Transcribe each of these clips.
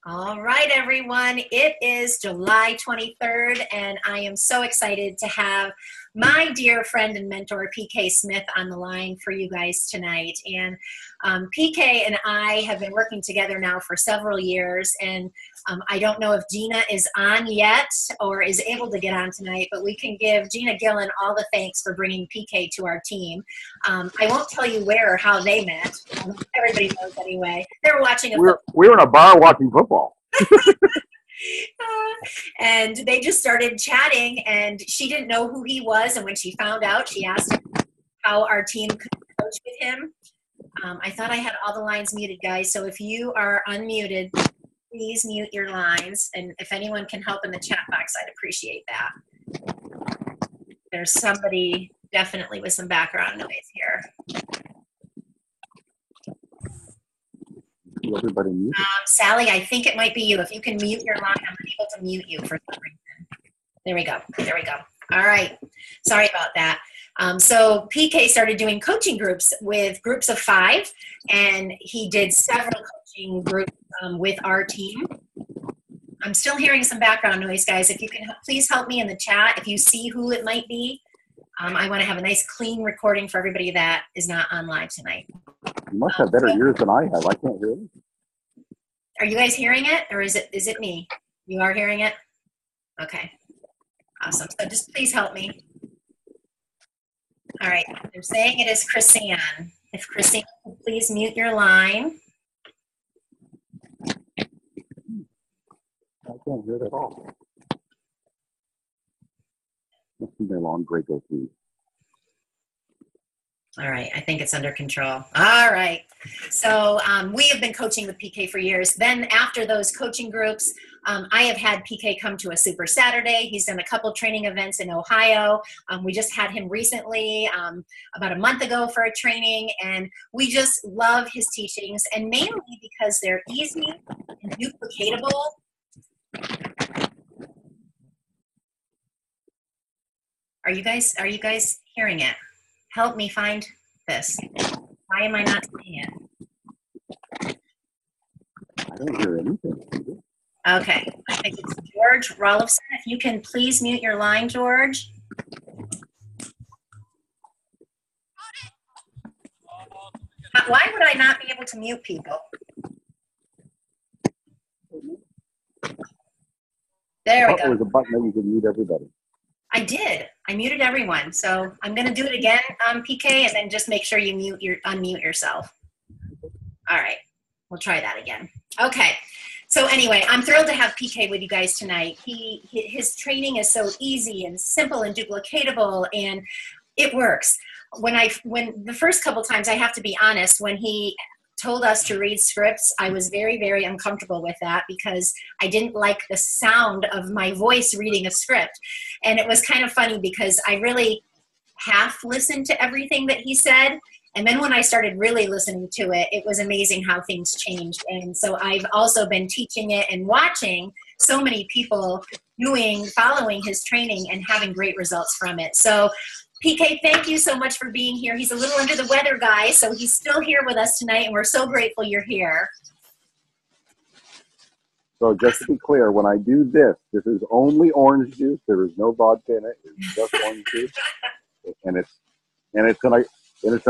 All right, everyone. It is July 23rd, and I am so excited to have my dear friend and mentor, PK Smith, on the line for you guys tonight. And PK and I have been working together now for several years, and I don't know if Gina is on yet or is able to get on tonight, but we can give Gina Gillen all the thanks for bringing PK to our team. I won't tell you where or how they met. Everybody knows anyway. They were watching a football. We were in a bar watching football. And they just started chatting, and she didn't know who he was. And when she found out, she asked him how our team could coach with him. I thought I had all the lines muted, guys. So if you are unmuted, please mute your lines. And if anyone can help in the chat box, I'd appreciate that. There's somebody definitely with some background noise here. Everybody muted. Sally, I think it might be you. If you can mute your line, I'm unable to mute you for some reason. There we go. There we go. All right. Sorry about that. So PK started doing coaching groups with groups of 5, and he did several coaching groups with our team. I'm still hearing some background noise, guys. If you can please help me in the chat if you see who it might be. I want to have a nice clean recording for everybody that is not on live tonight. You must have better ears than I have. I can't hear it. Are you guys hearing it, or is it me? You are hearing it? Okay. Awesome. So just please help me. All right. They're saying it is Chrisanne. If Chrisanne, please mute your line. I can't hear it at all. Must be my long break goatee. All right, I think it's under control. All right, so we have been coaching with PK for years. Then after those coaching groups, I have had PK come to a Super Saturday. He's done a couple training events in Ohio. We just had him recently, about a month ago, for a training, and we just love his teachings, and mainly because they're easy and duplicatable. Are you guys hearing it? Help me find this. Why am I not seeing it? I don't hear anything. Okay, I think it's George Rolfson. If you can please mute your line, George. Why would I not be able to mute people? There we go. There was a button that you could mute everybody. I did. I muted everyone. So I'm going to do it again, PK, and then just make sure you unmute yourself. All right. We'll try that again. Okay. So anyway, I'm thrilled to have PK with you guys tonight. His training is so easy and simple and duplicatable, and it works. When the first couple times, I have to be honest, when he told us to read scripts, I was very, very uncomfortable with that because I didn't like the sound of my voice reading a script. And it was kind of funny because I really half listened to everything that he said. And then when I started really listening to it, it was amazing how things changed. And so I've also been teaching it and watching so many people following his training and having great results from it. So PK, thank you so much for being here. He's a little under the weather, guys, so he's still here with us tonight, and we're so grateful you're here. So just to be clear, when I do this is only orange juice. There is no vodka in it. It's just orange juice, and it's in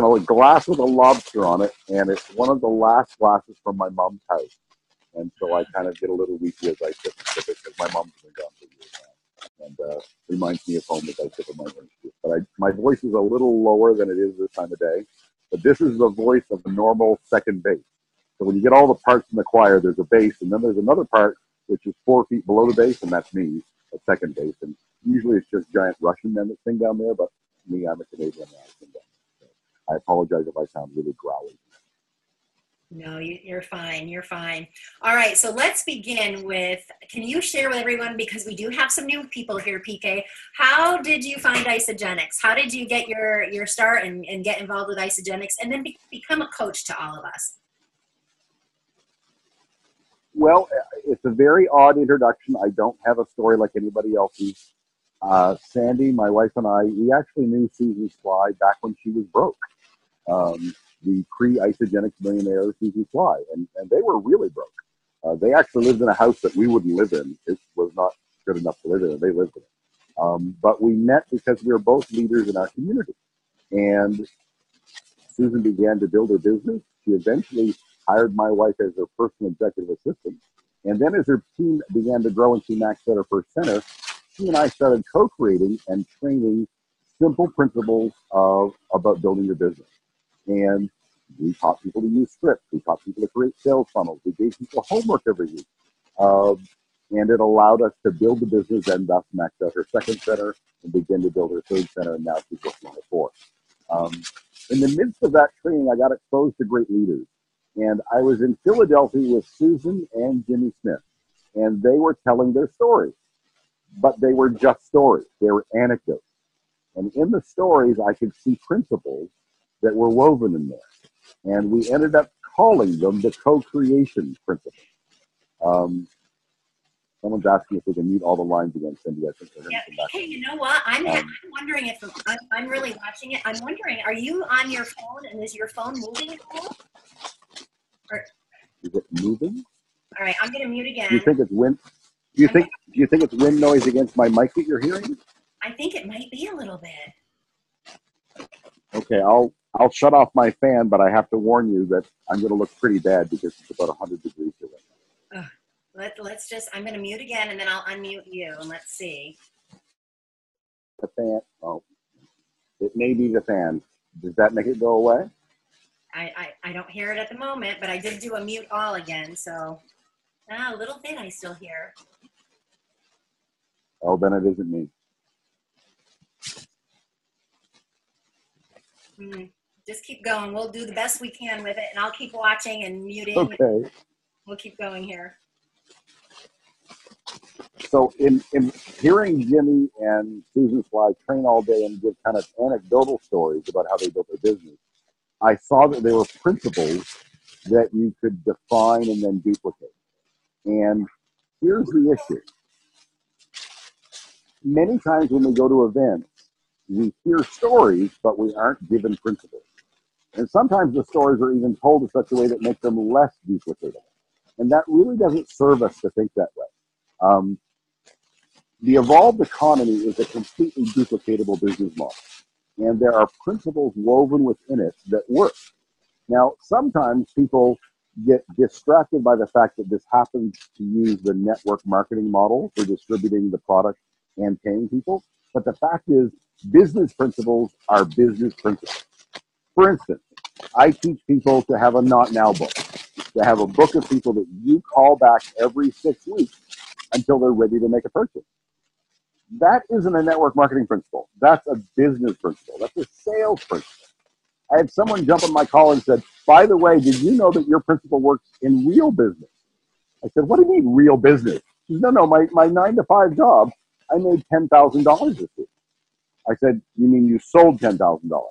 a glass with a lobster on it, and it's one of the last glasses from my mom's house. And so I kind of get a little weepy as I sip it because my mom's been gone for years now. And reminds me of home as I sip of my orange juice. But my voice is a little lower than it is this time of day. But this is the voice of the normal second bass. So when you get all the parts in the choir, there's a bass, and then there's another part which is 4 feet below the bass, and that's me at second base. And usually it's just giant Russian men that sing down there, but me, I'm a Canadian and I sing down there. So I apologize if I sound really growly. No, you're fine. You're fine. All right, so let's begin with, can you share with everyone, because we do have some new people here, PK, how did you find Isagenix? How did you get your start and get involved with Isagenix and then become a coach to all of us? Well, it's a very odd introduction. I don't have a story like anybody else's. Sandy, my wife, and I, we actually knew Susan Sly back when she was broke. The pre-Isagenix millionaire Susan Sly, and they were really broke. They actually lived in a house that we wouldn't live in. It was not good enough to live in, and they lived in it. But we met because we were both leaders in our community. And Susan began to build her business. She eventually hired my wife as her personal executive assistant. And then as her team began to grow and she maxed out her first center, she and I started co-creating and training simple principles about building your business. And we taught people to use scripts. We taught people to create sales funnels. We gave people homework every week. And it allowed us to build the business and thus max out her second center and begin to build her third center. And now she's working on her fourth. In the midst of that training, I got exposed to great leaders. And I was in Philadelphia with Susan and Jimmy Smith. And they were telling their stories. But they were just stories. They were anecdotes. And in the stories, I could see principles that were woven in there. And we ended up calling them the co-creation principles. Someone's asking if we can mute all the lines again, Cindy. I think they're going to come back. Hey, you know what? I'm wondering if I'm really watching it. I'm wondering, are you on your phone and is your phone moving at all? Or, is it moving? All right, I'm going to mute again. Do you think it's wind? Do you think it's wind noise against my mic that you're hearing? I think it might be a little bit. Okay, I'll shut off my fan, but I have to warn you that I'm going to look pretty bad because it's about 100 degrees here right now. Let's just, I'm going to mute again and then I'll unmute you and let's see. The fan, oh, it may be the fan. Does that make it go away? I don't hear it at the moment, but I did do a mute all again, so a little bit I still hear. Oh, then it isn't me. Just keep going. We'll do the best we can with it, and I'll keep watching and muting. Okay. We'll keep going here. So in hearing Jimmy and Susan Sly train all day and give kind of anecdotal stories about how they built their business, I saw that there were principles that you could define and then duplicate. And here's the issue. Many times when we go to events, we hear stories, but we aren't given principles. And sometimes the stories are even told in such a way that makes them less duplicatable. And that really doesn't serve us to think that way. The evolved economy is a completely duplicatable business model. And there are principles woven within it that work. Now, sometimes people get distracted by the fact that this happens to use the network marketing model for distributing the product and paying people. But the fact is, business principles are business principles. For instance, I teach people to have a Not Now book, to have a book of people that you call back every 6 weeks until they're ready to make a purchase. That isn't a network marketing principle. That's a business principle. That's a sales principle. I had someone jump on my call and said, by the way, did you know that your principle works in real business? I said, what do you mean real business? She said, no, my 9-to-5 job, I made $10,000 this week. I said, you mean you sold $10,000?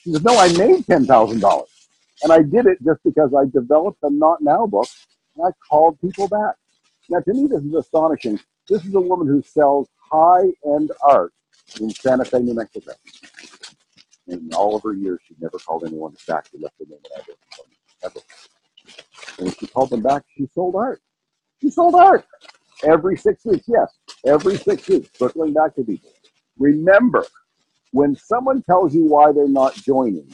She said, no, I made $10,000. And I did it just because I developed a Not Now book and I called people back. Now, to me, this is astonishing. This is a woman who sells high-end art in Santa Fe, New Mexico. In all of her years, she'd never called anyone back who left the name and address, ever. And when she called them back, she sold art. She sold art every 6 weeks. Yes, every 6 weeks, circling back to people. Remember, when someone tells you why they're not joining,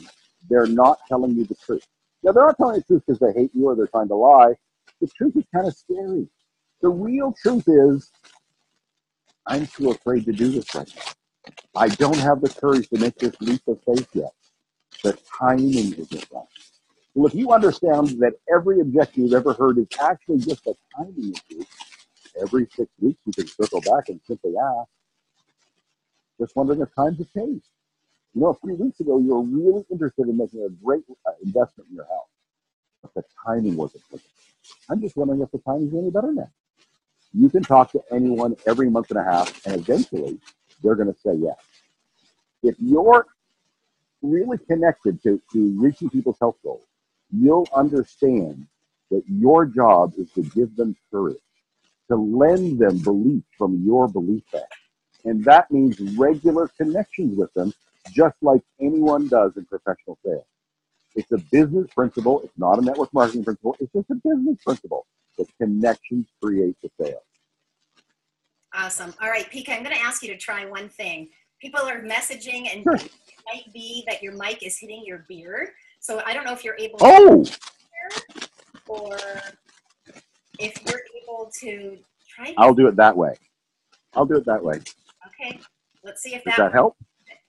they're not telling you the truth. Now, they're not telling you the truth because they hate you or they're trying to lie. The truth is kind of scary. The real truth is, I'm too afraid to do this right now. I don't have the courage to make this leap of faith yet. The timing isn't right. Well, if you understand that every objection you've ever heard is actually just a timing issue, every 6 weeks you can circle back and simply ask, just wondering if times have changed. You know, a few weeks ago, you were really interested in making a great investment in your house, but the timing wasn't perfect. I'm just wondering if the timing's any better now. You can talk to anyone every month and a half, and eventually they're going to say yes. If you're really connected to reaching people's health goals, you'll understand that your job is to give them courage, to lend them belief from your belief bank. And that means regular connections with them, just like anyone does in professional sales. It's a business principle. It's not a network marketing principle. It's just a business principle. The connections create the sale. Awesome. All right, Pika, I'm going to ask you to try one thing. People are messaging, and Sure. it might be that your mic is hitting your beard. So I don't know if you're able Oh, to or if you're able to try. I'll do it that way. I'll do it that way. Okay, let's see if Does that that help?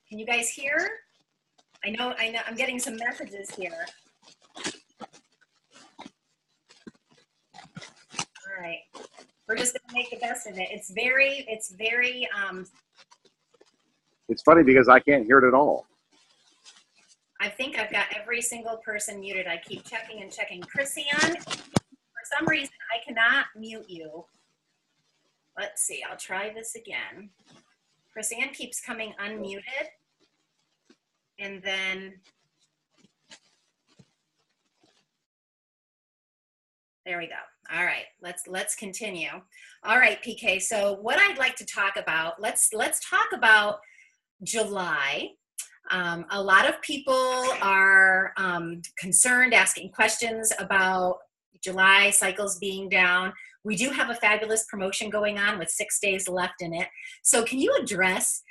Can you guys hear? I know, I'm getting some messages here. All right, we're just gonna make the best of it. It's very, It's funny because I can't hear it at all. I think I've got every single person muted. I keep checking and checking. Christiane, for some reason, I cannot mute you. Let's see, I'll try this again. Christiane keeps coming unmuted. And then, there we go. All right, let's continue. All right, PK, so what I'd like to talk about, let's talk about July. A lot of people are concerned, asking questions about July cycles being down. We do have a fabulous promotion going on with 6 days left in it. So can you address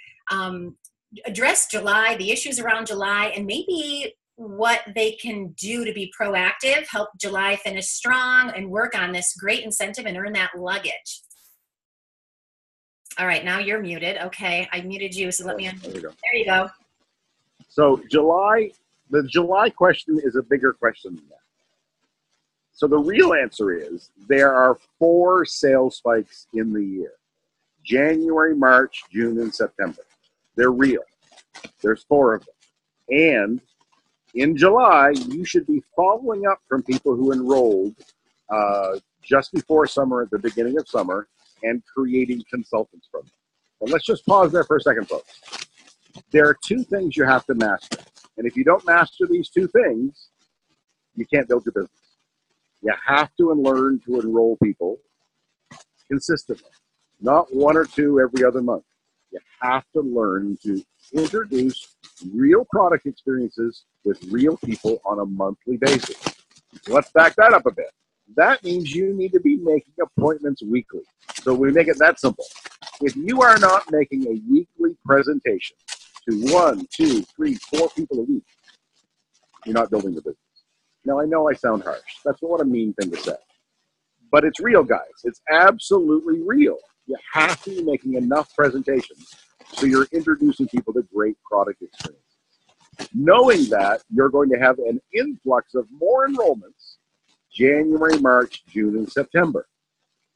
July, the issues around July, and maybe what they can do to be proactive, help July finish strong, and work on this great incentive and earn that luggage? All right, now you're muted. Okay, I muted you, so let me There you go. There you go. So the July question is a bigger question than that. So the real answer is there are 4 sales spikes in the year: January, March, June, and September. They're real. There's 4 of them. And in July, you should be following up from people who enrolled just before summer, at the beginning of summer, and creating consultants from them. And let's just pause there for a second, folks. There are 2 things you have to master. And if you don't master these 2 things, you can't build your business. You have to learn to enroll people consistently, not 1 or 2 every other month. You have to learn to introduce real product experiences with real people on a monthly basis. So let's back that up a bit. That means you need to be making appointments weekly. So we make it that simple. If you are not making a weekly presentation to 1, 2, 3, 4 people a week, you're not building the business. Now, I know I sound harsh. That's not a mean thing to say. But it's real, guys. It's absolutely real. You have to be making enough presentations so you're introducing people to great product experiences. Knowing that, you're going to have an influx of more enrollments January, March, June, and September.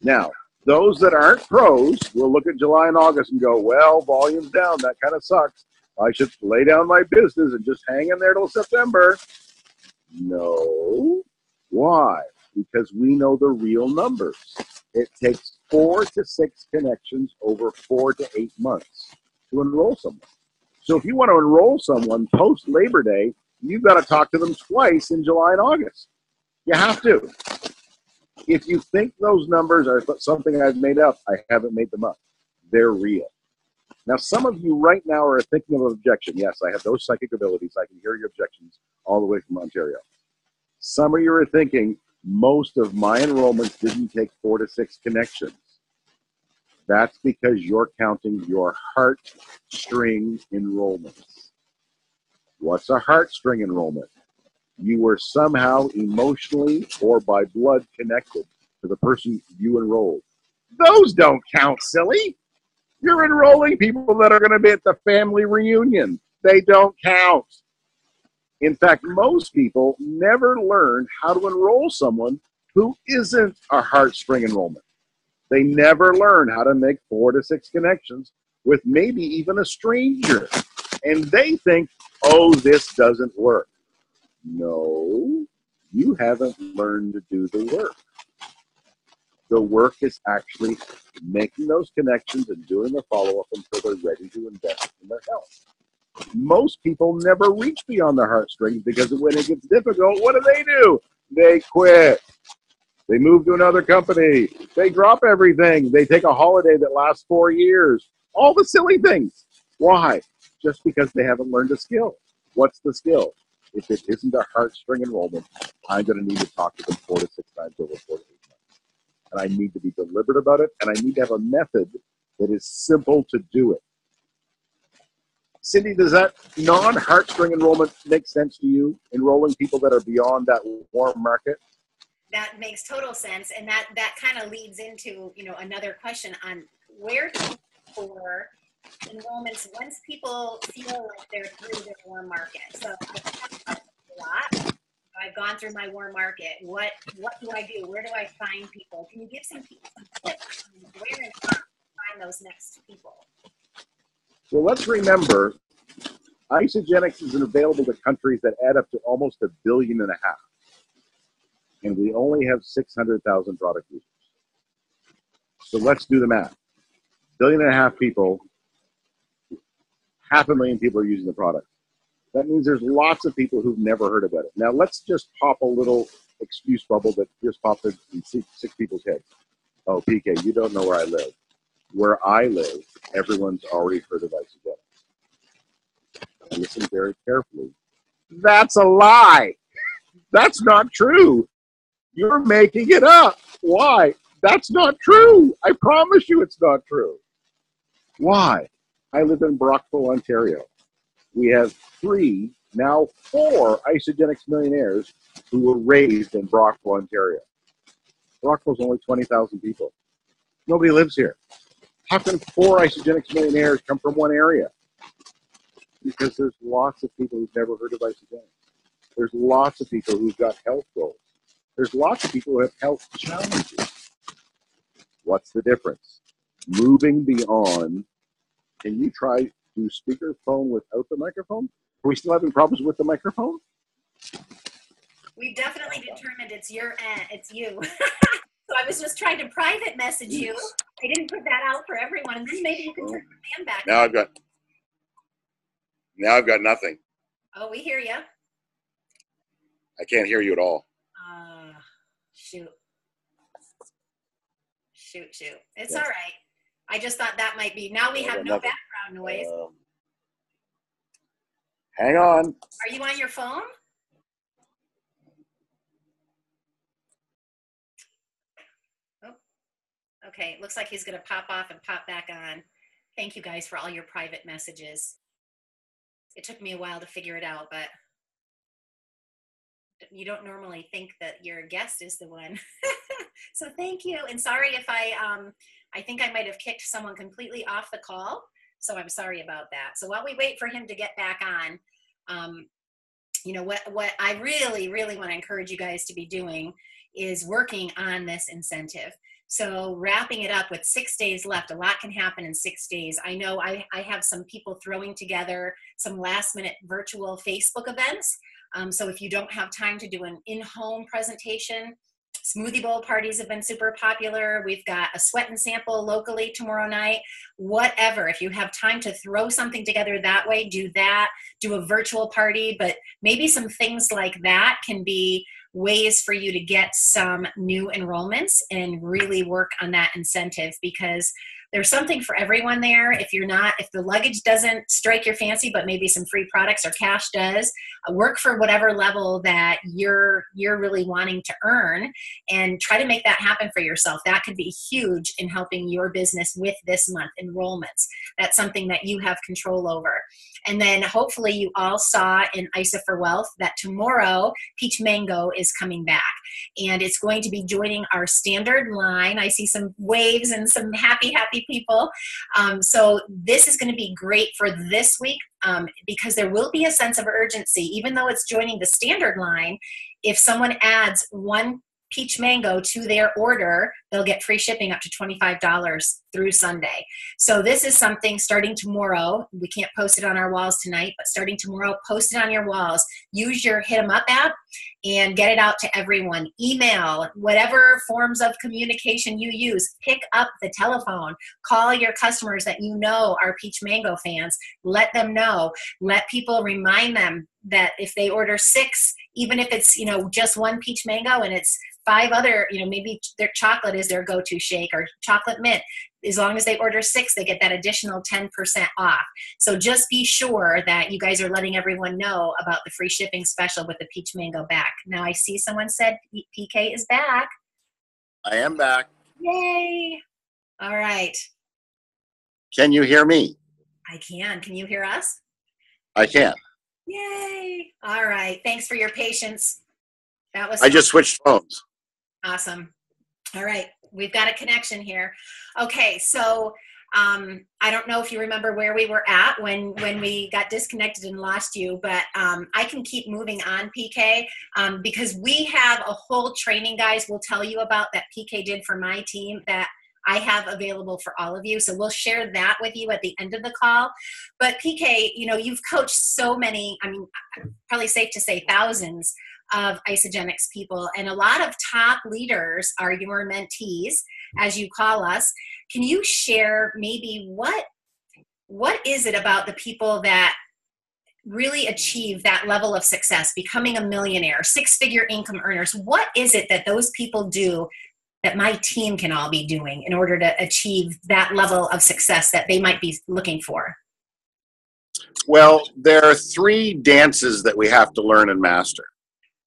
Now, those that aren't pros will look at July and August and go, well, volume's down. That kind of sucks. I should lay down my business and just hang in there till September. No. Why? Because we know the real numbers. It takes 4 to 6 connections over 4 to 8 months to enroll someone. So if you want to enroll someone post Labor Day, you've got to talk to them twice in July and August. You have to. If you think those numbers are something I've made up, I haven't made them up. They're real. Now, some of you right now are thinking of an objection. Yes, I have those psychic abilities. I can hear your objections all the way from Ontario. Some of you are thinking, most of my enrollments didn't take 4 to 6 connections. That's because you're counting your heartstring enrollments. What's a heartstring enrollment? You were somehow emotionally or by blood connected to the person you enrolled. Those don't count, silly. You're enrolling people that are going to be at the family reunion. They don't count. In fact, most people never learn how to enroll someone who isn't a heartstring enrollment. They never learn how to make 4 to 6 connections with maybe even a stranger. And they think, oh, this doesn't work. No, you haven't learned to do the work. The work is actually making those connections and doing the follow-up until they're ready to invest in their health. Most people never reach beyond their heartstrings because when it gets difficult, what do? They quit. They move to another company. They drop everything. They take a holiday that lasts 4 years. All the silly things. Why? Just because they haven't learned a skill. What's the skill? If it isn't a heartstring enrollment, I'm going to need to talk to them 4 to 6 times over 4 to 8 months. and I need to be deliberate about it, and I need to have a method that is simple to do it. Cindy, does that non-heartstring enrollment make sense to you? Enrolling people that are beyond that warm market? That makes total sense, and that kind of leads into another question on where to look for enrollments once people feel like they're through their warm market. So I've talked about this a lot. I've gone through my warm market. What do I do? Where do I find people? Can you give some tips on where and how to find those next people? Well, let's remember, Isagenix is available to countries that add up to almost 1.5 billion, and we only have 600,000 product users. So let's do the math. 1.5 billion people, 500,000 people are using the product. That means there's lots of people who've never heard about it. Now let's just pop a little excuse bubble that just popped in six people's heads. Oh, PK, you don't know where I live. Where I live, everyone's already heard of Isagenix. Listen very carefully. That's a lie. That's not true. You're making it up. Why? That's not true. I promise you it's not true. Why? I live in Brockville, Ontario. We have 3, now 4 Isagenix millionaires who were raised in Brockville, Ontario. Brockville's only 20,000 people. Nobody lives here. How can 4 Isagenix millionaires come from one area? Because there's lots of people who've never heard of Isagenix. There's lots of people who've got health goals. There's lots of people who have health challenges. What's the difference? Moving beyond, can you try to speakerphone without the microphone? Are we still having problems with the microphone? We've definitely determined it's you. So I was just trying to private message you. I didn't put that out for everyone, and then maybe you can turn your fan back. Now I've got nothing. Oh, we hear you. I can't hear you at all. Shoot. It's all right. I just thought that might be. Now we have no background noise. Hang on. Are you on your phone? Oh, okay. Looks like he's going to pop off and pop back on. Thank you guys for all your private messages. It took me a while to figure it out, but you don't normally think that your guest is the one. So thank you. And sorry if I think I might have kicked someone completely off the call. So I'm sorry about that. So while we wait for him to get back on, what I really, really want to encourage you guys to be doing is working on this incentive. So wrapping it up with 6 days left, a lot can happen in 6 days. I know I have some people throwing together some last minute virtual Facebook events. So if you don't have time to do an in-home presentation, smoothie bowl parties have been super popular. We've got a sweat and sample locally tomorrow night. Whatever, if you have time to throw something together that way, do that. Do a virtual party, but maybe some things like that can be ways for you to get some new enrollments and really work on that incentive, because there's something for everyone there. If the luggage doesn't strike your fancy, but maybe some free products or cash does, work for whatever level that you're really wanting to earn and try to make that happen for yourself. That could be huge in helping your business with this month enrollments. That's something that you have control over. And then hopefully you all saw in ISA for Wealth that tomorrow Peach Mango is coming back, and it's going to be joining our standard line. I see some waves and some happy people. So this is going to be great for this week because there will be a sense of urgency, even though it's joining the standard line. If someone adds 1 Peach Mango to their order, they'll get free shipping up to $25 through Sunday. So this is something starting tomorrow. We can't post it on our walls tonight, but starting tomorrow, post it on your walls. Use your Hit 'em Up app and get it out to everyone. Email, whatever forms of communication you use. Pick up the telephone. Call your customers that you know are Peach Mango fans. Let them know. Let people remind them that if they order 6, even if it's, just 1 Peach Mango and it's 5 other, maybe their chocolate is their go-to shake or chocolate mint. As long as they order 6, they get that additional 10% off. So just be sure that you guys are letting everyone know about the free shipping special with the Peach Mango back. Now I see someone said PK is back. I am back. Yay. All right. Can you hear me? I can. Can you hear us? I can. Yay. All right. Thanks for your patience. That was I just switched phones. awesome. All right. We've got a connection here. Okay. So I don't know if you remember where we were at when we got disconnected and lost you, but I can keep moving on, PK, because we have a whole training, guys, we'll tell you about that PK did for my team that I have available for all of you. So we'll share that with you at the end of the call. But PK, you know, you've coached so many, I mean, probably safe to say thousands of Isagenix people, and a lot of top leaders are your mentees, as you call us. Can you share maybe what is it about the people that really achieve that level of success, becoming a millionaire, six-figure income earners? What is it that those people do that my team can all be doing in order to achieve that level of success that they might be looking for? Well, there are 3 dances that we have to learn and master.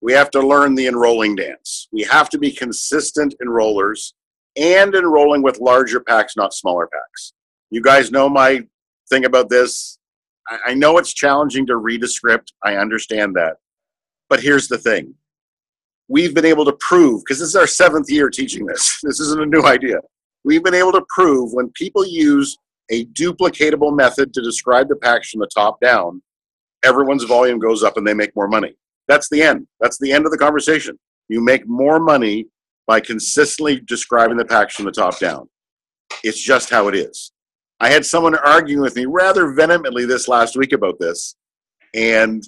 We have to learn the enrolling dance. We have to be consistent enrollers and enrolling with larger packs, not smaller packs. You guys know my thing about this. I know it's challenging to read a script. I understand that. But here's the thing. We've been able to prove, because this is our 7th year teaching this. This isn't a new idea. We've been able to prove when people use a duplicatable method to describe the packs from the top down, everyone's volume goes up and they make more money. That's the end. That's the end of the conversation. You make more money by consistently describing the packs from the top down. It's just how it is. I had someone arguing with me rather vehemently this last week about this, and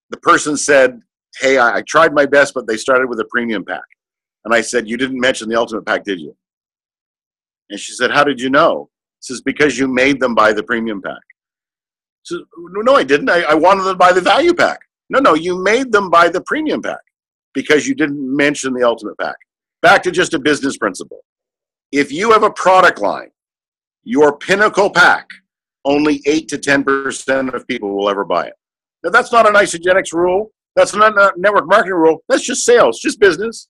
the person said, hey, I tried my best, but they started with a premium pack. And I said, you didn't mention the ultimate pack, did you? And she said, how did you know? This is because you made them buy the premium pack. So, no, I didn't. I wanted them to buy the value pack. No, you made them buy the premium pack because you didn't mention the ultimate pack. Back to just a business principle. If you have a product line, your pinnacle pack, only 8 to 10% of people will ever buy it. Now, that's not an Isagenix rule. That's not a network marketing rule. That's just sales, just business.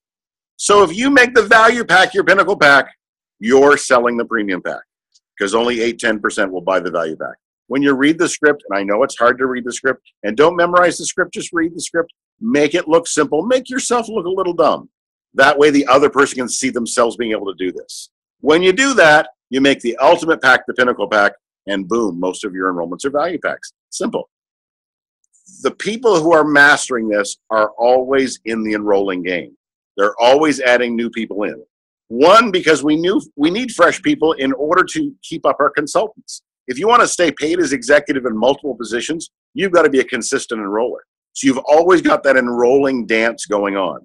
So if you make the value pack your pinnacle pack, you're selling the premium pack because only 8, 10% will buy the value pack. When you read the script, and I know it's hard to read the script, and don't memorize the script, just read the script. Make it look simple. Make yourself look a little dumb. That way the other person can see themselves being able to do this. When you do that, you make the ultimate pack the pinnacle pack, and boom, most of your enrollments are value packs. Simple. The people who are mastering this are always in the enrolling game. They're always adding new people in. One, because we need fresh people in order to keep up our consultants. If you want to stay paid as executive in multiple positions, you've got to be a consistent enroller. So you've always got that enrolling dance going on.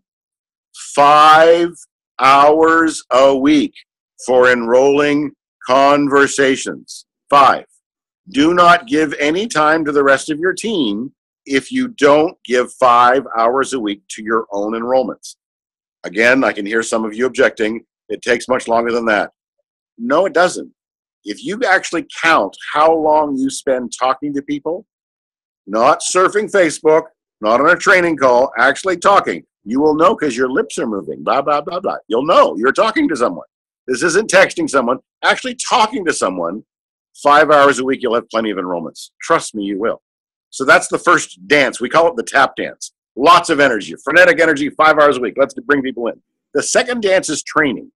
5 hours a week for enrolling conversations. 5. Do not give any time to the rest of your team if you don't give 5 hours a week to your own enrollments. Again, I can hear some of you objecting. It takes much longer than that. No, it doesn't. If you actually count how long you spend talking to people, not surfing Facebook, not on a training call, actually talking, you will know because your lips are moving, blah, blah, blah, blah. You'll know you're talking to someone. This isn't texting someone, actually talking to someone. 5 hours a week, you'll have plenty of enrollments. Trust me, you will. So that's the first dance. We call it the tap dance. Lots of energy, frenetic energy, 5 hours a week. Let's bring people in. The second dance is training.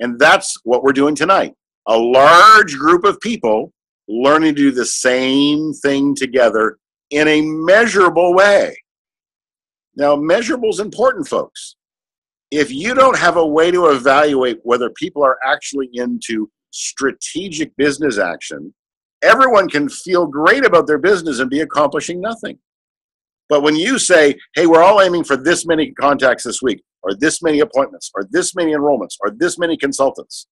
And that's what we're doing tonight. A large group of people learning to do the same thing together in a measurable way. Now, measurable is important, folks. If you don't have a way to evaluate whether people are actually into strategic business action, everyone can feel great about their business and be accomplishing nothing. But when you say, hey, we're all aiming for this many contacts this week, or this many appointments, or this many enrollments, or this many consultants,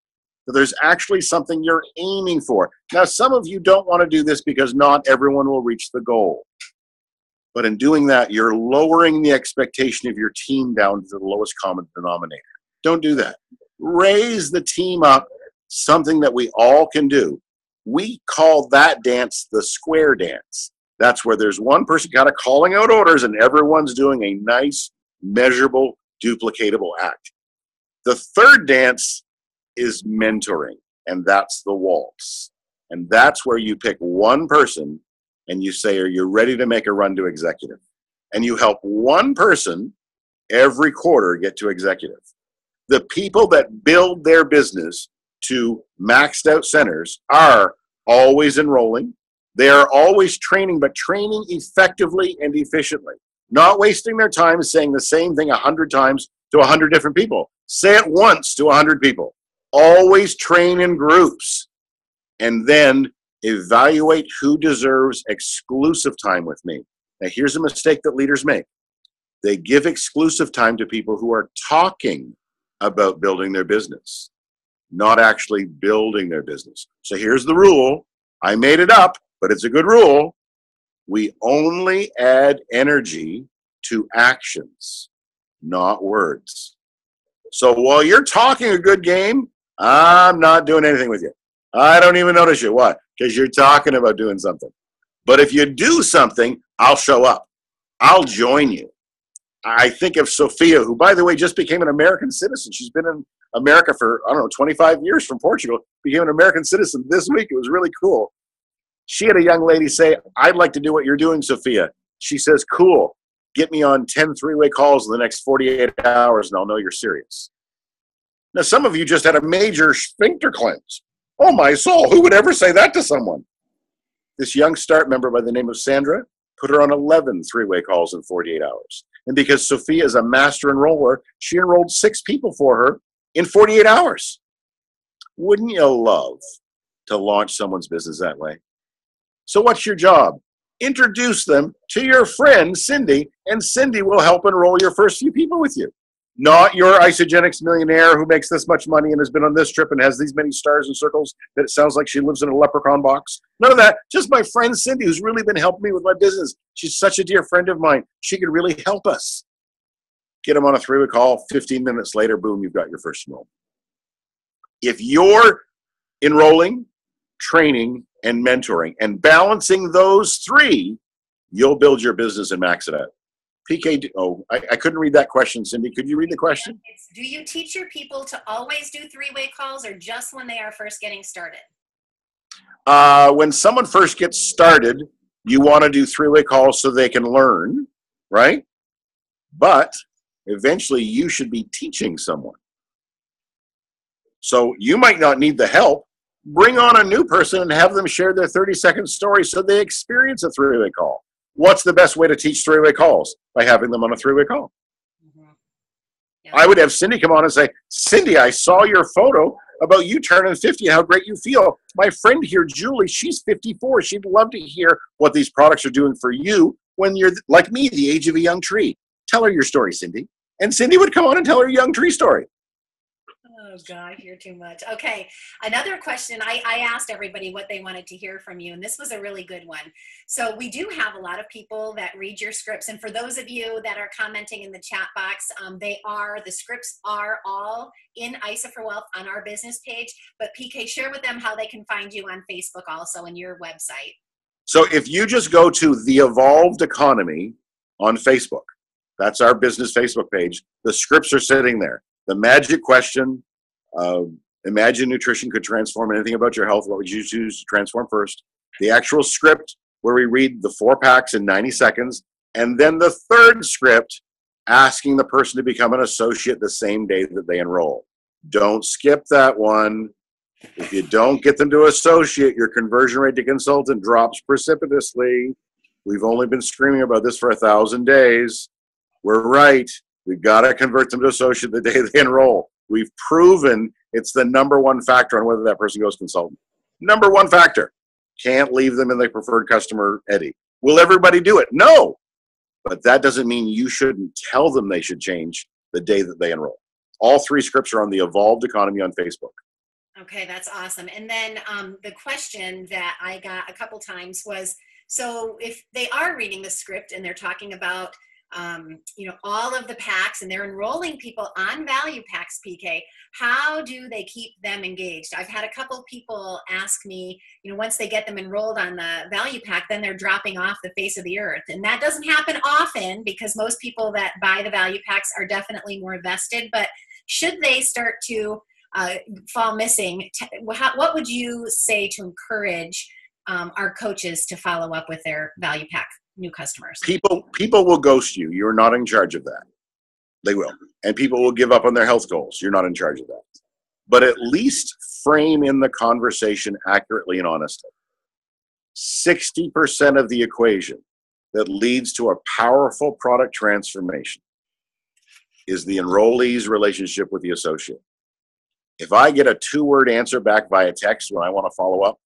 so there's actually something you're aiming for. Now, some of you don't want to do this because not everyone will reach the goal. But in doing that, you're lowering the expectation of your team down to the lowest common denominator. Don't do that. Raise the team up, something that we all can do. We call that dance the square dance. That's where there's one person kind of calling out orders and everyone's doing a nice, measurable, duplicatable act. The third dance is mentoring, and that's the waltz. And that's where you pick one person and you say, are you ready to make a run to executive? And you help one person every quarter get to executive. The people that build their business to maxed out centers are always enrolling. They are always training, but training effectively and efficiently. Not wasting their time saying the same thing 100 times to 100 different people. Say it once to 100 people. Always train in groups. And then evaluate who deserves exclusive time with me. Now, here's a mistake that leaders make. They give exclusive time to people who are talking about building their business, not actually building their business. So here's the rule. I made it up, but it's a good rule. We only add energy to actions, not words. So while you're talking a good game, I'm not doing anything with you. I don't even notice you. Why? Because you're talking about doing something. But if you do something, I'll show up. I'll join you. I think of Sophia, who, by the way, just became an American citizen. She's been in America for, 25 years from Portugal, became an American citizen this week. It was really cool. She had a young lady say, I'd like to do what you're doing, Sophia. She says, cool. Get me on 10 three-way calls in the next 48 hours, and I'll know you're serious. Now, some of you just had a major sphincter cleanse. Oh, my soul. Who would ever say that to someone? This young START member by the name of Sandra put her on 11 three-way calls in 48 hours. And because Sophia is a master enroller, she enrolled 6 people for her in 48 hours. Wouldn't you love to launch someone's business that way? So what's your job? Introduce them to your friend, Cindy, and Cindy will help enroll your first few people with you. Not your Isagenix millionaire who makes this much money and has been on this trip and has these many stars and circles that it sounds like she lives in a leprechaun box. None of that. Just my friend Cindy, who's really been helping me with my business. She's such a dear friend of mine. She could really help us. Get them on a three-way call. 15 minutes later, boom, you've got your first enrollment. If you're enrolling, training, and mentoring and balancing those 3, you'll build your business and max it out. PK, I couldn't read that question, Cindy. Could you read the question? Do you teach your people to always do three-way calls or just when they are first getting started? When someone first gets started, you want to do three-way calls so they can learn, right? But eventually you should be teaching someone. So you might not need the help. Bring on a new person and have them share their 30-second story so they experience a three-way call. What's the best way to teach three-way calls? By having them on a three-way call. Mm-hmm. Yeah. I would have Cindy come on and say, Cindy, I saw your photo about you turning 50, how great you feel. My friend here, Julie, she's 54. She'd love to hear what these products are doing for you when you're, like me, the age of a young tree. Tell her your story, Cindy. And Cindy would come on and tell her young tree story. Oh, gosh, you're too much. Okay, another question. I asked everybody what they wanted to hear from you, and this was a really good one. So we do have a lot of people that read your scripts, and for those of you that are commenting in the chat box, the scripts are all in ISA for Wealth on our business page, but PK, share with them how they can find you on Facebook also and your website. So if you just go to The Evolved Economy on Facebook, that's our business Facebook page, the scripts are sitting there. The magic question, imagine nutrition could transform anything about your health. What would you choose to transform first? The actual script where we read the 4 packs in 90 seconds. And then the third script asking the person to become an associate the same day that they enroll. Don't skip that one. If you don't get them to associate, your conversion rate to consultant drops precipitously. We've only been screaming about this for 1,000 days. We're right. We've got to convert them to associate the day they enroll. We've proven it's the number one factor on whether that person goes consultant. Number one factor. Can't leave them in the preferred customer eddy. Will everybody do it? No. But that doesn't mean you shouldn't tell them they should change the day that they enroll. All 3 scripts are on The Evolved Economy on Facebook. Okay, that's awesome. And then the question that I got a couple times was, so if they are reading the script and they're talking about all of the packs and they're enrolling people on value packs, PK, how do they keep them engaged? I've had a couple people ask me, once they get them enrolled on the value pack, then they're dropping off the face of the earth. And that doesn't happen often because most people that buy the value packs are definitely more vested. But should they start to fall missing, what would you say to encourage our coaches to follow up with their value pack new customers? People will ghost you. You're not in charge of that. They will. And people will give up on their health goals. You're not in charge of that. But at least frame in the conversation accurately and honestly. 60% of the equation that leads to a powerful product transformation is the enrollee's relationship with the associate. If I get a 2-word answer back via text when I want to follow up,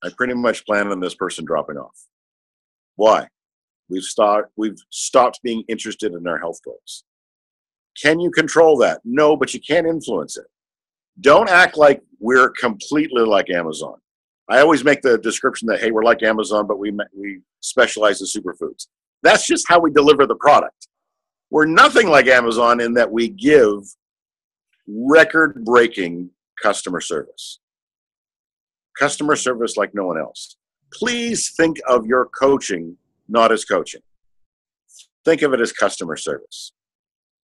I pretty much plan on this person dropping off. Why? We've stopped being interested in our health goals. Can you control that? No, but you can't influence it. Don't act like we're completely like Amazon. I always make the description that, hey, we're like Amazon, but we specialize in superfoods. That's just how we deliver the product. We're nothing like Amazon in that we give record-breaking customer service. Customer service like no one else. Please think of your coaching not as coaching. Think of it as customer service.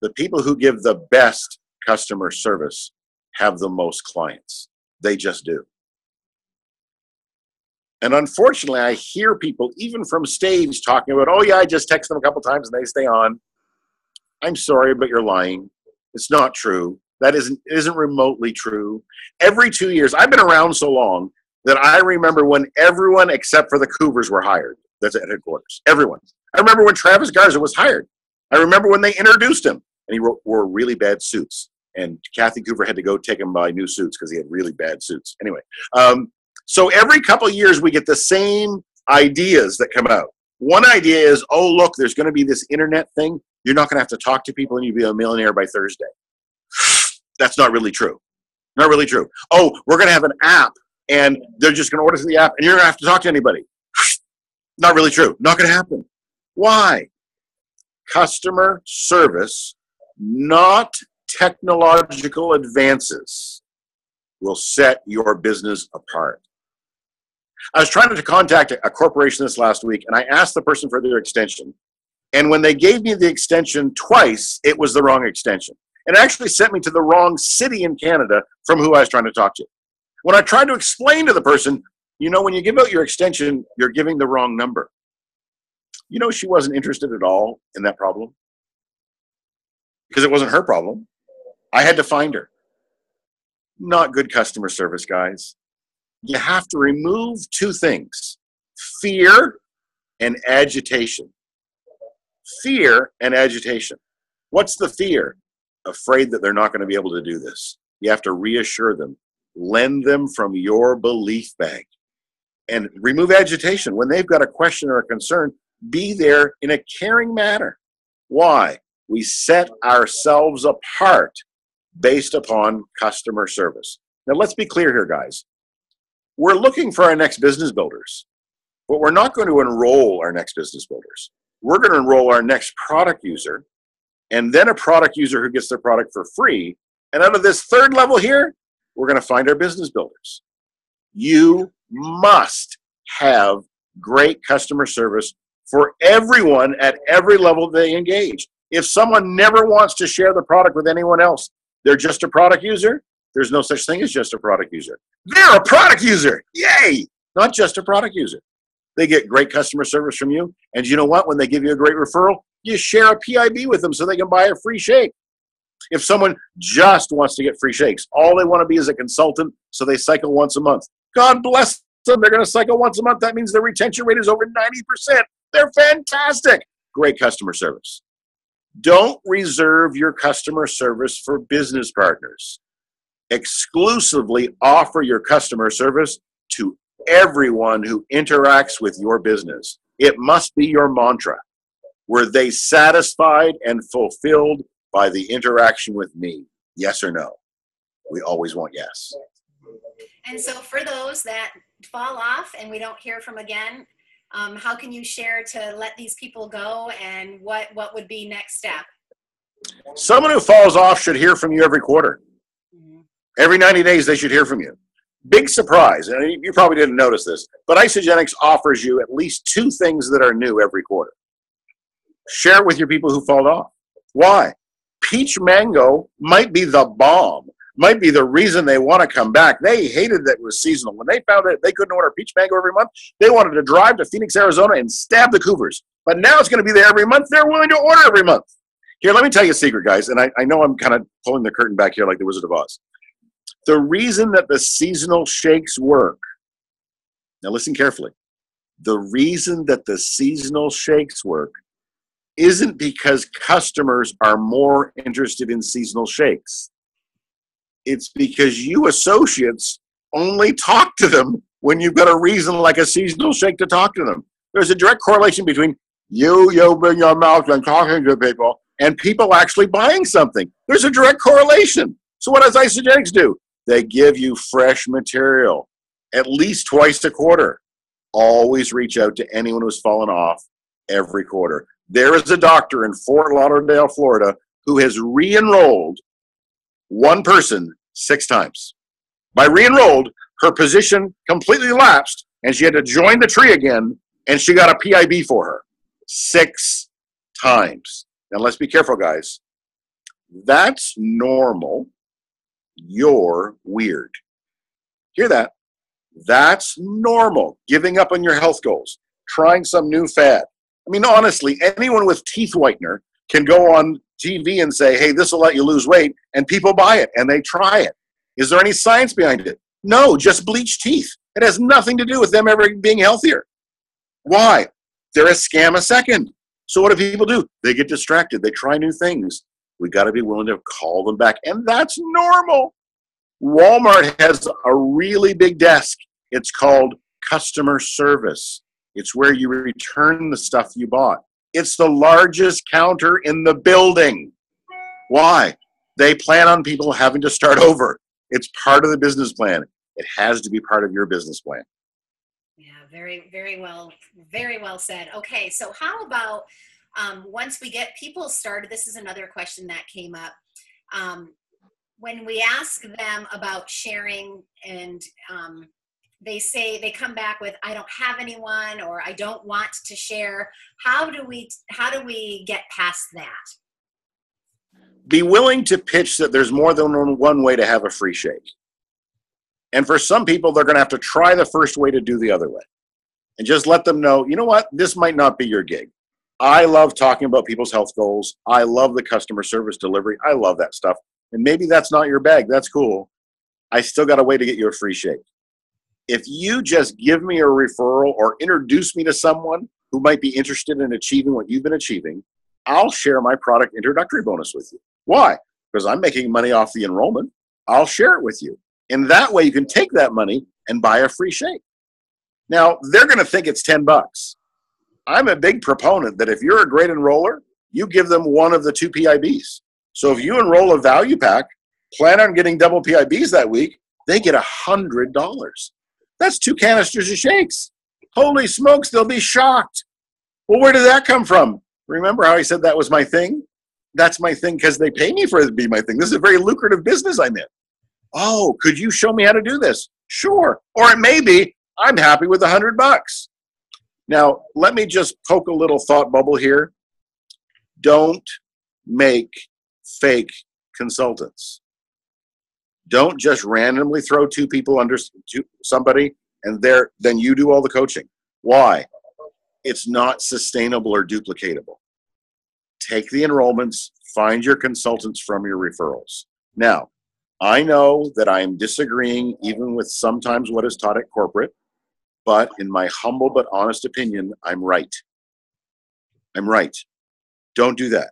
The people who give the best customer service have the most clients. They just do. And unfortunately, I hear people, even from stage, talking about, oh yeah, I just text them a couple times and they stay on. I'm sorry, but you're lying. It's not true. That isn't remotely true. Every 2 years, I've been around so long that I remember when everyone except for the Cougars were hired. That's at headquarters. Everyone. I remember when Travis Garza was hired. I remember when they introduced him and he wore really bad suits. And Kathy Coover had to go take him buy new suits because he had really bad suits. Anyway, so every couple of years we get the same ideas that come out. One idea is, oh, look, there's going to be this internet thing. You're not going to have to talk to people and you'll be a millionaire by Thursday. That's not really true. Not really true. Oh, we're going to have an app and they're just going to order through the app and you're going to have to talk to anybody. Not really true. Not going to happen. Why? Customer service, not technological advances, will set your business apart. I was trying to contact a corporation this last week, and I asked the person for their extension. And when they gave me the extension twice, it was the wrong extension. It actually sent me to the wrong city in Canada from who I was trying to talk to. When I tried to explain to the person, you know, when you give out your extension, you're giving the wrong number. You know, she wasn't interested at all in that problem because it wasn't her problem. I had to find her. Not good customer service, guys. You have to remove 2 things, fear and agitation. Fear and agitation. What's the fear? Afraid that they're not going to be able to do this. You have to reassure them. Lend them from your belief bank. And remove agitation. When they've got a question or a concern, be there in a caring manner. Why? We set ourselves apart based upon customer service. Now, let's be clear here, guys. We're looking for our next business builders, but we're not going to enroll our next business builders. We're going to enroll our next product user, and then a product user who gets their product for free. And out of this 3rd level here, we're going to find our business builders. You must have great customer service for everyone at every level they engage. If someone never wants to share the product with anyone else, they're just a product user. There's no such thing as just a product user. They're a product user. Yay! Not just a product user. They get great customer service from you. And you know what? When they give you a great referral, you share a PIB with them so they can buy a free shake. If someone just wants to get free shakes, all they want to be is a consultant, so they cycle once a month. God bless them. They're going to cycle once a month. That means their retention rate is over 90%. They're fantastic. Great customer service. Don't reserve your customer service for business partners. Exclusively offer your customer service to everyone who interacts with your business. It must be your mantra. Were they satisfied and fulfilled by the interaction with me? Yes or no? We always want yes. And so for those that fall off and we don't hear from again, how can you share to let these people go, and what would be next step? Someone who falls off should hear from you every quarter. Mm-hmm. Every 90 days, they should hear from you. Big surprise, and you probably didn't notice this, but Isagenix offers you at least 2 things that are new every quarter. Share it with your people who fall off. Why? peach mango might be the bomb, might be the reason they want to come back. They hated that it was seasonal. When they found that they couldn't order peach mango every month, they wanted to drive to Phoenix, Arizona and stab the Cougars. But now it's going to be there every month. They're willing to order every month. Here, let me tell you a secret, guys, and I know I'm kind of pulling the curtain back here like the Wizard of Oz. The reason that the seasonal shakes work, now listen carefully, the reason that the seasonal shakes work isn't because customers are more interested in seasonal shakes. It's because you associates only talk to them when you've got a reason like a seasonal shake to talk to them. There's a direct correlation between you open your mouth and talking to people and people actually buying something. There's a direct correlation. So what does Isogenics do? They give you fresh material at least twice a quarter. Always reach out to anyone who's fallen off every quarter. There is a doctor in Fort Lauderdale, Florida, who has re-enrolled one person 6 times. By re-enrolled, her position completely lapsed, and she had to join the tree again, and she got a PIB for her 6 times. Now, let's be careful, guys. That's normal. You're weird. Hear that? That's normal. Giving up on your health goals, trying some new fad. I mean, honestly, anyone with teeth whitener can go on TV and say, hey, this will let you lose weight, and people buy it, and they try it. Is there any science behind it? No, just bleach teeth. It has nothing to do with them ever being healthier. Why? They're a scam a second. So what do people do? They get distracted. They try new things. We got to be willing to call them back, and that's normal. Walmart has a really big desk. It's called customer service. It's where you return the stuff you bought. It's the largest counter in the building. Why? They plan on people having to start over. It's part of the business plan. It has to be part of your business plan. Yeah, very well said. Okay, so how about once we get people started, this is another question that came up. When we ask them about sharing and they come back with, I don't have anyone, or I don't want to share. How do we get past that? Be willing to pitch that there's more than one way to have a free shake. And for some people, they're going to have to try the first way to do the other way. And just let them know, you know what, this might not be your gig. I love talking about people's health goals. I love the customer service delivery. I love that stuff. And maybe that's not your bag. That's cool. I still got a way to get you a free shake. If you just give me a referral or introduce me to someone who might be interested in achieving what you've been achieving, I'll share my product introductory bonus with you. Why? Because I'm making money off the enrollment. I'll share it with you. And that way you can take that money and buy a free shake. Now, they're going to think it's $10. I'm a big proponent that if you're a great enroller, you give them one of the 2 PIBs. So if you enroll a value pack, plan on getting double PIBs that week, they get $100. That's 2 canisters of shakes. Holy smokes, they'll be shocked. Well, where did that come from? Remember how I said that was my thing? That's my thing because they pay me for it to be my thing. This is a very lucrative business I'm in. Oh, could you show me how to do this? Sure. Or it may be, I'm happy with $100. Now, let me just poke a little thought bubble here. Don't make fake consultants. Don't just randomly throw 2 people under somebody and then you do all the coaching. Why? It's not sustainable or duplicatable. Take the enrollments, find your consultants from your referrals. Now, I know that I'm disagreeing even with sometimes what is taught at corporate, but in my humble but honest opinion, I'm right. I'm right. Don't do that.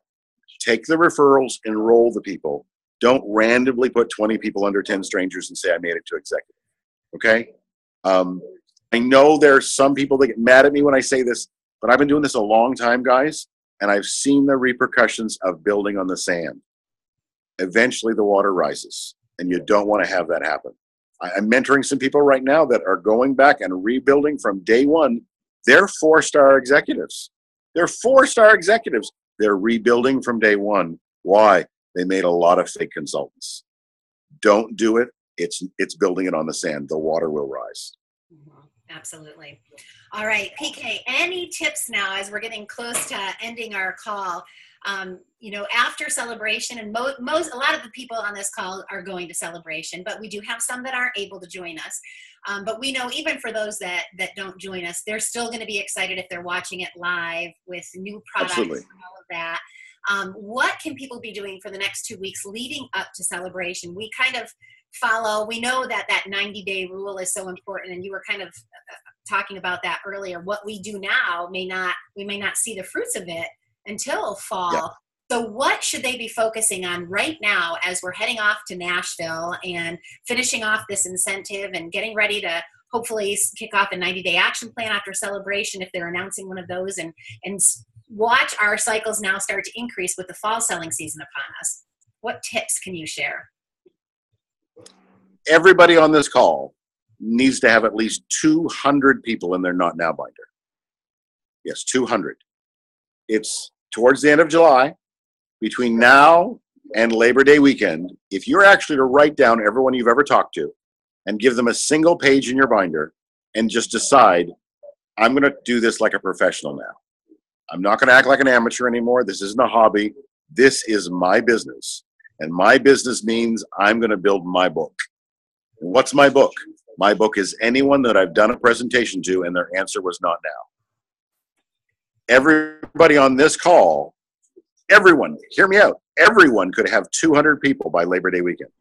Take the referrals, enroll the people. Don't randomly put 20 people under 10 strangers and say, I made it to executive. Okay? I know there's some people that get mad at me when I say this, but I've been doing this a long time, guys, and I've seen the repercussions of building on the sand. Eventually the water rises, and you don't want to have that happen. I'm mentoring some people right now that are going back and rebuilding from day one. They're 4-star executives. They're 4-star executives. They're rebuilding from day one. Why? They made a lot of fake consultants. Don't do it. It's building it on the sand. The water will rise. Mm-hmm. Absolutely. All right, PK, any tips now as we're getting close to ending our call? You know, after Celebration, and a lot of the people on this call are going to Celebration, but we do have some that aren't able to join us. But we know even for those that don't join us, they're still going to be excited if they're watching it live with new products. Absolutely. And all of that. What can people be doing for the next 2 weeks leading up to Celebration? We kind of we know that 90-day rule is so important, and you were kind of talking about that earlier. What we do now we may not see the fruits of it until fall. Yeah. So what should they be focusing on right now as we're heading off to Nashville and finishing off this incentive and getting ready to hopefully kick off a 90-day action plan after Celebration if they're announcing one of those, and watch our cycles now start to increase with the fall selling season upon us? What tips can you share? Everybody on this call needs to have at least 200 people in their Not Now binder. Yes, 200. It's towards the end of July. Between now and Labor Day weekend, if you're actually to write down everyone you've ever talked to and give them a single page in your binder and just decide, I'm going to do this like a professional now. I'm not going to act like an amateur anymore. This isn't a hobby. This is my business. And my business means I'm going to build my book. And what's my book? My book is anyone that I've done a presentation to and their answer was not now. Everybody on this call, everyone, hear me out. Everyone could have 200 people by Labor Day weekend.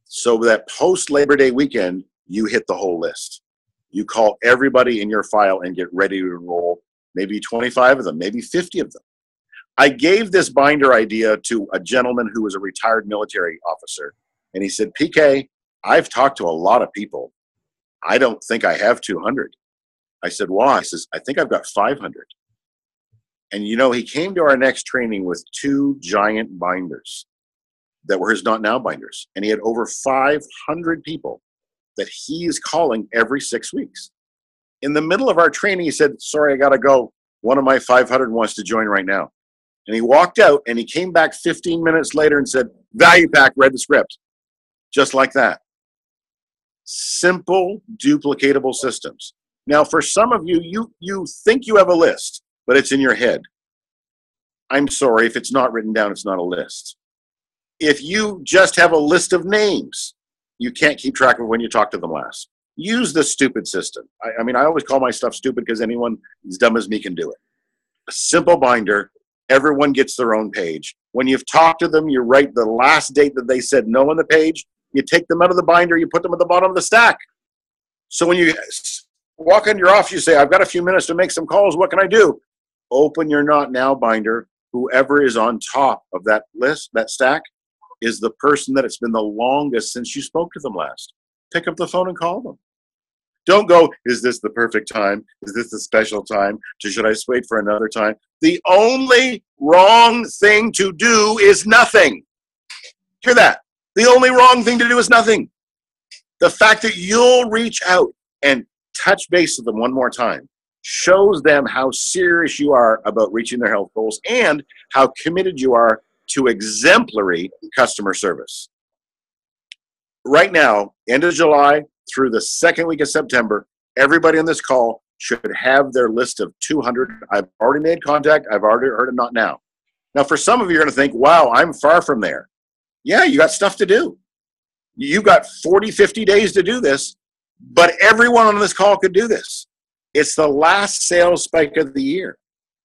So that post Labor Day weekend, you hit the whole list. You call everybody in your file and get ready to enroll. Maybe 25 of them, maybe 50 of them. I gave this binder idea to a gentleman who was a retired military officer. And he said, PK, I've talked to a lot of people. I don't think I have 200. I said, why? He says, I think I've got 500. And you know, he came to our next training with 2 giant binders that were his Not Now binders. And he had over 500 people that he is calling every 6 weeks. In the middle of our training, he said, sorry, I got to go. One of my 500 wants to join right now. And he walked out and he came back 15 minutes later and said, Value Pack read the script. Just like that. Simple, duplicatable systems. Now, for some of you, you think you have a list, but it's in your head. I'm sorry, if it's not written down, it's not a list. If you just have a list of names, you can't keep track of when you talked to them last. Use the stupid system. I mean, I always call my stuff stupid because anyone as dumb as me can do it. A simple binder. Everyone gets their own page. When you've talked to them, you write the last date that they said no on the page. You take them out of the binder. You put them at the bottom of the stack. So when you walk into your office, you say, I've got a few minutes to make some calls. What can I do? Open your Not Now binder. Whoever is on top of that list, that stack, is the person that it's been the longest since you spoke to them last. Pick up the phone and call them. Don't go, is this the perfect time? Is this the special time? Should I wait for another time? The only wrong thing to do is nothing. Hear that? The only wrong thing to do is nothing. The fact that you'll reach out and touch base with them one more time shows them how serious you are about reaching their health goals and how committed you are to exemplary customer service. Right now, end of July through the second week of September, everybody on this call should have their list of 200. I've already made contact. I've already heard of Not Now. Now, for some of you, you're going to think, wow, I'm far from there. Yeah, you got stuff to do. You've got 40, 50 days to do this, but everyone on this call could do this. It's the last sales spike of the year.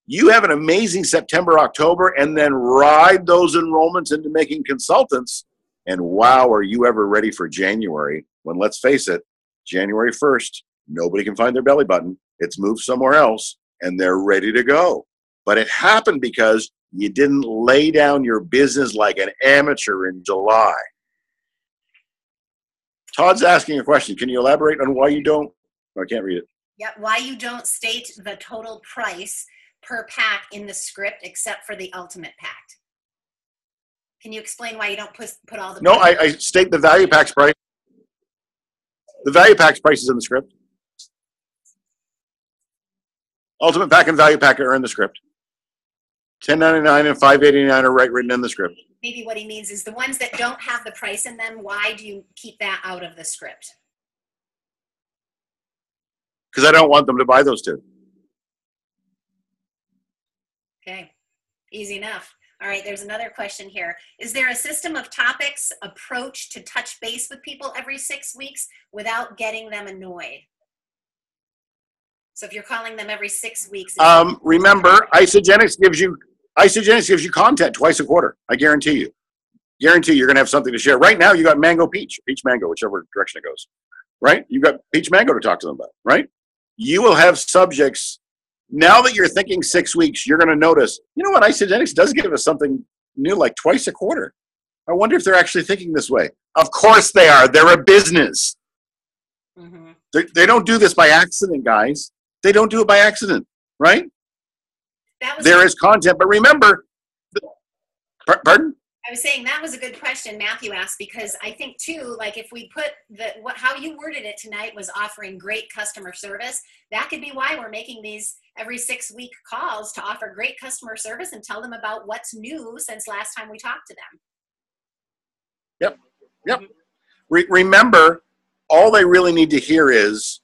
You have an amazing September, October, and then ride those enrollments into making consultants. And wow, are you ever ready for January? When, let's face it, January 1st, nobody can find their belly button. It's moved somewhere else, and they're ready to go. But it happened because you didn't lay down your business like an amateur in July. Todd's asking a question. Can you elaborate on why you don't? Oh, I can't read it. Yeah, why you don't state the total price per pack in the script except for the ultimate pack. Can you explain why you don't put all the... No, I state the value pack's price. The value pack's price is in the script. Ultimate pack and value pack are in the script. $10.99 and $5.89 are written in the script. Maybe what he means is the ones that don't have the price in them, why do you keep that out of the script? Because I don't want them to buy those two. Okay. Easy enough. All right, there's another question here. Is there a system of topics approach to touch base with people every 6 weeks without getting them annoyed? So if you're calling them every 6 weeks. Remember, Isagenix gives you content twice a quarter. I guarantee you. Guarantee you're going to have something to share. Right now, you got mango peach mango, whichever direction it goes. Right? You got peach mango to talk to them about. Right? You will have subjects. Now that you're thinking 6 weeks, you're going to notice, you know what, Isagenix does give us something new like twice a quarter. I wonder if they're actually thinking this way. Of course they are. They're a business. Mm-hmm. They don't do this by accident, guys. They don't do it by accident, right? There is content, but remember, pardon? I was saying that was a good question Matthew asked, because I think too, like if we put how you worded it tonight was offering great customer service, that could be why we're making these every 6 week calls to offer great customer service and tell them about what's new since last time we talked to them. Yep. Remember, all they really need to hear is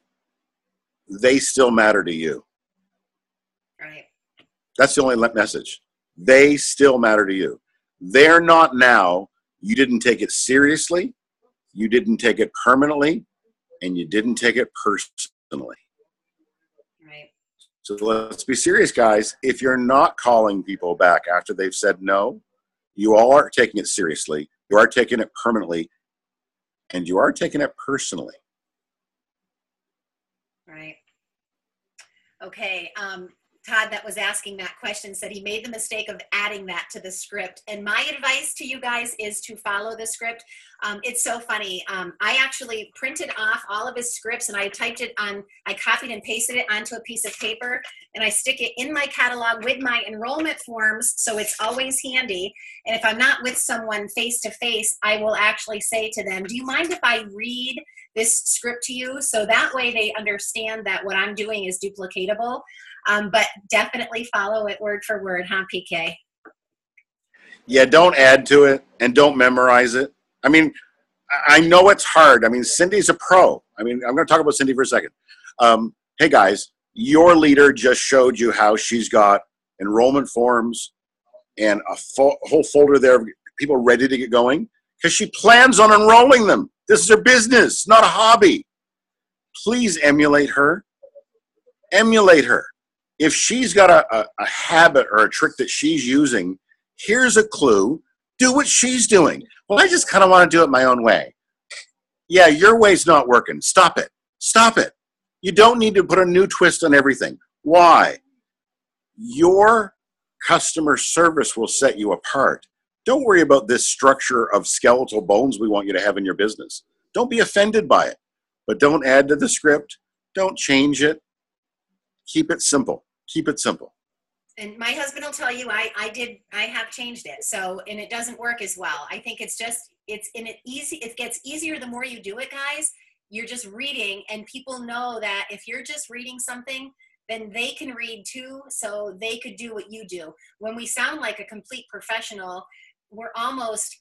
they still matter to you. Right. That's the only message. They still matter to you. They're not now. You didn't take it seriously. You didn't take it permanently. And you didn't take it personally. Right. So let's be serious, guys. If you're not calling people back after they've said no, you all are taking it seriously. You are taking it permanently. And you are taking it personally. Right. Okay. Todd that was asking that question said he made the mistake of adding that to the script. And my advice to you guys is to follow the script. It's so funny. I actually printed off all of his scripts and I copied and pasted it onto a piece of paper and I stick it in my catalog with my enrollment forms. So it's always handy. And if I'm not with someone face to face, I will actually say to them, do you mind if I read this script to you? So that way they understand that what I'm doing is duplicatable. But definitely follow it word for word, huh, PK? Yeah, don't add to it and don't memorize it. I mean, I know it's hard. I mean, Cindy's a pro. I mean, I'm going to talk about Cindy for a second. Hey, guys, your leader just showed you how she's got enrollment forms and a whole folder there of people ready to get going because she plans on enrolling them. This is her business, not a hobby. Please emulate her. Emulate her. If she's got a habit or a trick that she's using, here's a clue. Do what she's doing. Well, I just kind of want to do it my own way. Yeah, your way's not working. Stop it. Stop it. You don't need to put a new twist on everything. Why? Your customer service will set you apart. Don't worry about this structure of skeletal bones we want you to have in your business. Don't be offended by it, but don't add to the script. Don't change it. Keep it simple. Keep it simple. And my husband will tell you, I have changed it. So, and it doesn't work as well. I think it gets easier the more you do it, guys. You're just reading and people know that if you're just reading something, then they can read too. So they could do what you do. When we sound like a complete professional, we're almost,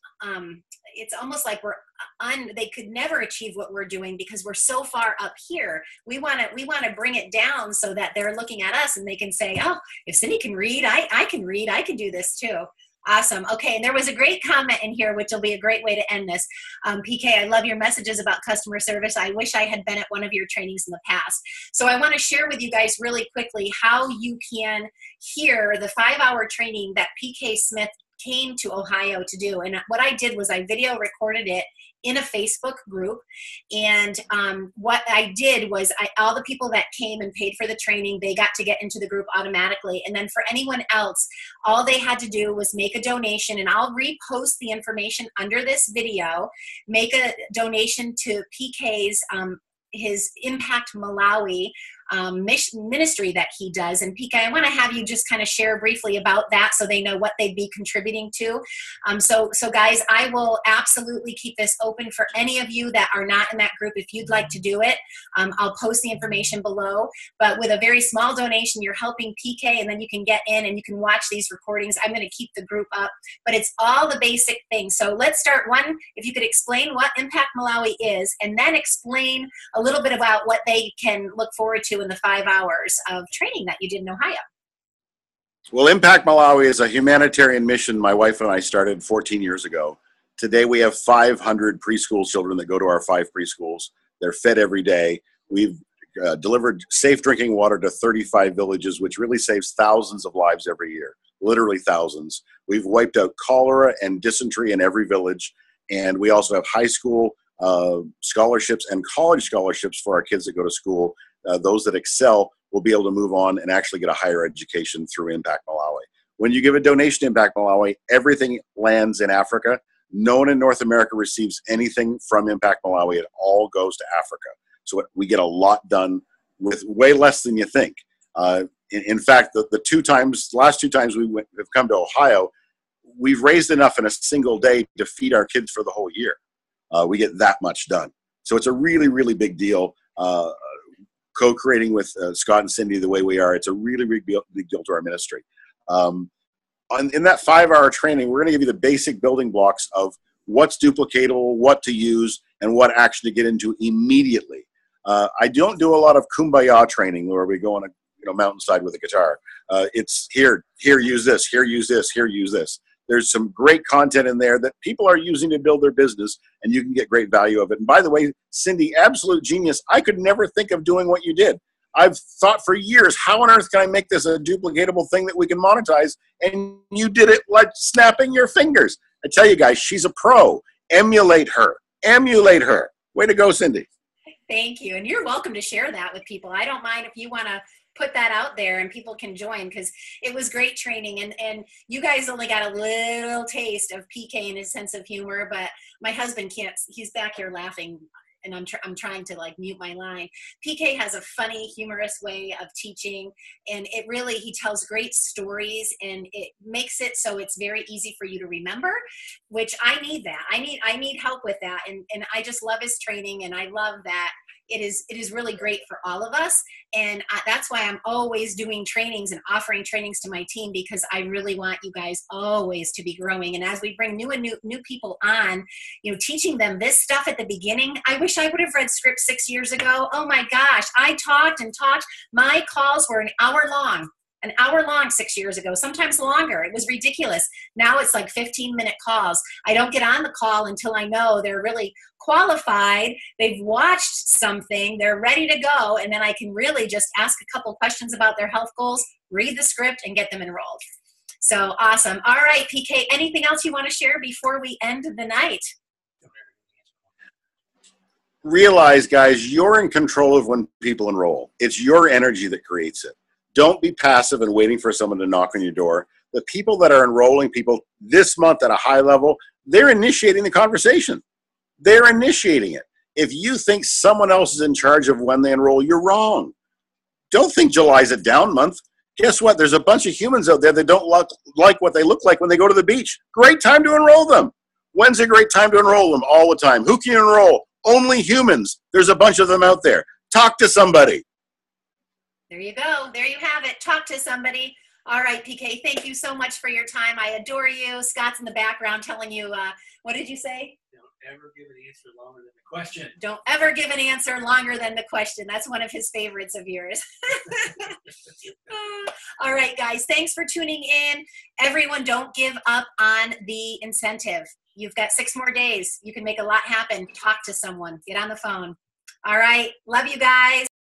it's almost like they could never achieve what we're doing because we're so far up here. We want to bring it down so that they're looking at us and they can say, oh, if Cindy can read, I can read, I can do this too. Awesome. Okay. And there was a great comment in here, which will be a great way to end this. PK, I love your messages about customer service. I wish I had been at one of your trainings in the past. So I want to share with you guys really quickly how you can hear the 5-hour training that PK Smith came to Ohio to do. And what I did was I video recorded it in a Facebook group. And what I did was all the people that came and paid for the training, they got to get into the group automatically. And then for anyone else, all they had to do was make a donation, and I'll repost the information under this video, make a donation to PK's his Impact Malawi ministry that he does. And PK, I want to have you just kind of share briefly about that so they know what they'd be contributing to. So guys, I will absolutely keep this open for any of you that are not in that group. If you'd like to do it, I'll post the information below. But with a very small donation, you're helping PK, and then you can get in and you can watch these recordings. I'm going to keep the group up, but it's all the basic things. So let's start. One, if you could explain what Impact Malawi is, and then explain a little bit about what they can look forward to in the 5 hours of training that you did in Ohio. Well, Impact Malawi is a humanitarian mission my wife and I started 14 years ago. Today we have 500 preschool children that go to our 5 preschools. They're fed every day. We've delivered safe drinking water to 35 villages, which really saves thousands of lives every year, literally thousands. We've wiped out cholera and dysentery in every village, and we also have high school scholarships and college scholarships for our kids that go to school. Those that excel will be able to move on and actually get a higher education through Impact Malawi. When you give a donation to Impact Malawi, everything lands in Africa. No one in North America receives anything from Impact Malawi. It all goes to Africa. So we get a lot done with way less than you think. In fact, the last two times have come to Ohio, we've raised enough in a single day to feed our kids for the whole year. We get that much done. So it's a really, really big deal. Co-creating with Scott and Cindy the way we are, it's a really, really big deal to our ministry. In that 5-hour training, we're going to give you the basic building blocks of what's duplicatable, what to use, and what action to get into immediately. I don't do a lot of kumbaya training where we go on a mountainside with a guitar. It's here, use this, here, use this, here, use this. There's some great content in there that people are using to build their business, and you can get great value of it. And by the way, Cindy, absolute genius. I could never think of doing what you did. I've thought for years, how on earth can I make this a duplicatable thing that we can monetize? And you did it like snapping your fingers. I tell you guys, she's a pro. Emulate her. Emulate her. Way to go, Cindy. Thank you. And you're welcome to share that with people. I don't mind if you want to put that out there and people can join, because it was great training, and you guys only got a little taste of PK and his sense of humor, but my husband can't, he's back here laughing, and I'm trying to like mute my line. PK has a funny, humorous way of teaching, and it really, he tells great stories, and it makes it so it's very easy for you to remember, which I need that. I need help with that, and I just love his training, and I love that it is really great for all of us. And that's why I'm always doing trainings and offering trainings to my team, because I really want you guys always to be growing. And as we bring new people on, teaching them this stuff at the beginning, I wish I would have read scripts 6 years ago. Oh my gosh, I talked and talked. My calls were an hour long 6 years ago, sometimes longer. It was ridiculous. Now it's like 15-minute calls. I don't get on the call until I know they're really qualified, they've watched something, they're ready to go, and then I can really just ask a couple questions about their health goals, read the script, and get them enrolled. So awesome. All right, PK, anything else you want to share before we end the night? Realize, guys, you're in control of when people enroll. It's your energy that creates it. Don't be passive and waiting for someone to knock on your door. The people that are enrolling people this month at a high level, they're initiating the conversation. They're initiating it. If you think someone else is in charge of when they enroll, you're wrong. Don't think July's a down month. Guess what? There's a bunch of humans out there that don't like what they look like when they go to the beach. Great time to enroll them. When's a great time to enroll them? All the time. Who can you enroll? Only humans. There's a bunch of them out there. Talk to somebody. There you go. There you have it. Talk to somebody. All right, PK, thank you so much for your time. I adore you. Scott's in the background telling you, what did you say? Don't ever give an answer longer than the question. Don't ever give an answer longer than the question. That's one of his favorites of yours. All right, guys, thanks for tuning in. Everyone, don't give up on the incentive. You've got 6 more days. You can make a lot happen. Talk to someone. Get on the phone. All right. Love you guys.